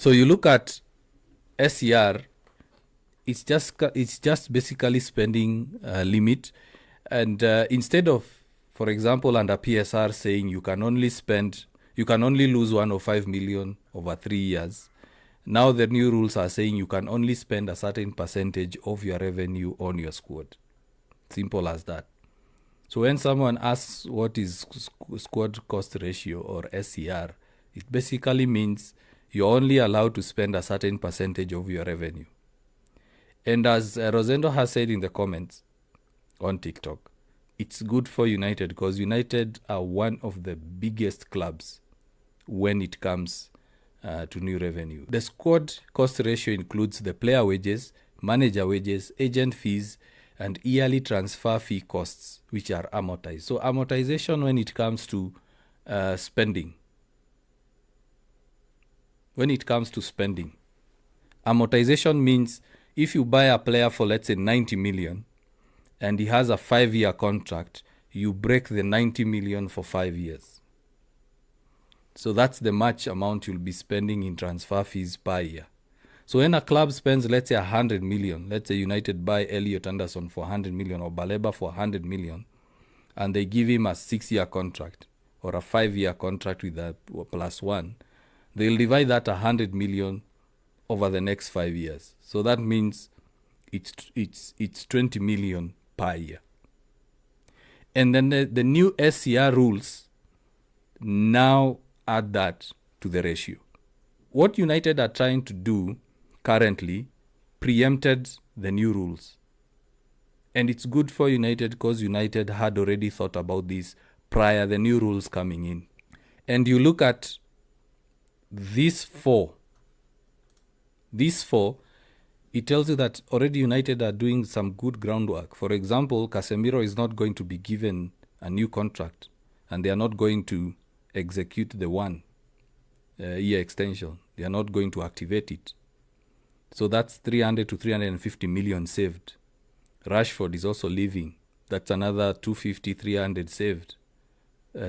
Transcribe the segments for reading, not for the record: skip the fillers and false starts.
So you look at SCR, it's just basically spending limit, and instead of, for example, under PSR saying you can only lose 105 million over 3 years. Now the new rules are saying you can only spend a certain percentage of your revenue on your squad. Simple as that. So when someone asks what is squad cost ratio or SCR, it basically means you're only allowed to spend a certain percentage of your revenue. And as Rosendo has said in the comments on TikTok, it's good for United because United are one of the biggest clubs when it comes to new revenue. The squad cost ratio includes the player wages, manager wages, agent fees, and yearly transfer fee costs, which are amortized. So amortization when it comes to spending. When it comes to spending, amortization means if you buy a player for, let's say, 90 million and he has a 5-year contract, you break the 90 million for 5 years. So that's the match amount you'll be spending in transfer fees per year. So when a club spends, let's say, 100 million, let's say United buy Elliot Anderson for 100 million or Baleba for 100 million, and they give him a 6-year contract or a 5-year contract with a +1, they'll divide that 100 million over the next 5 years. So that means it's 20 million per year. And then the new SCR rules now add that to the ratio. What United are trying to do currently preempted the new rules. And it's good for United because United had already thought about this prior the new rules coming in. And you look at these four, it tells you that already United are doing some good groundwork. For example, Casemiro is not going to be given a new contract, and they are not going to execute the 1-year extension. They are not going to activate it. So that's 300 to 350 million saved. Rashford is also leaving. That's another 250, 300 saved.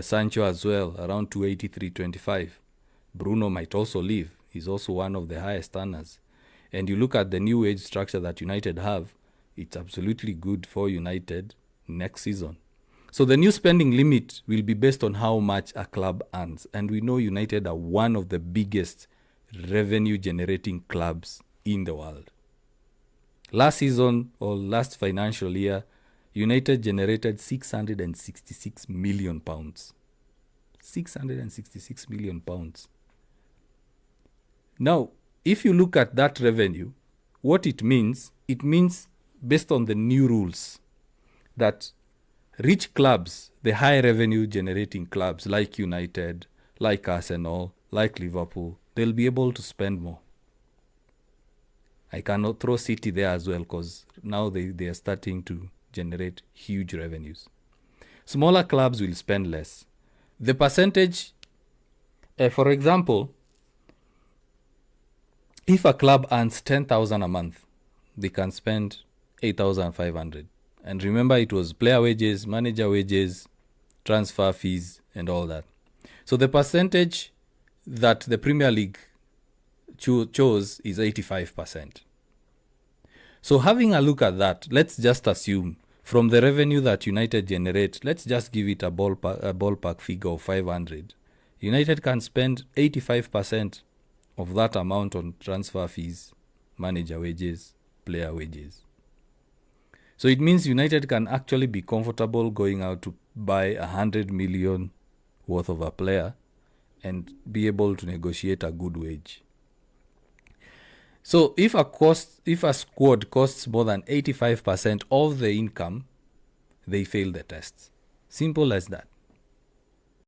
Sancho as well, around 280, 325. Bruno might also leave. He's also one of the highest earners. And you look at the new wage structure that United have, it's absolutely good for United next season. So the new spending limit will be based on how much a club earns. And we know United are one of the biggest revenue-generating clubs in the world. Last season or last financial year, United generated £666 million. £666 million. Now, if you look at that revenue, what it means based on the new rules that rich clubs, the high revenue generating clubs like United, like Arsenal, like Liverpool, they'll be able to spend more. I cannot throw City there as well because now they are starting to generate huge revenues. Smaller clubs will spend less. The percentage, for example, if a club earns 10,000 a month, they can spend 8,500. And remember, it was player wages, manager wages, transfer fees, and all that. So the percentage that the Premier League chose is 85%. So having a look at that, let's just assume from the revenue that United generate, let's just give it a ballpark figure of 500. United can spend 85% of that amount on transfer fees, manager wages, player wages. So it means United can actually be comfortable going out to buy 100 million worth of a player and be able to negotiate a good wage. So if a squad costs more than 85% of the income, they fail the test. Simple as that.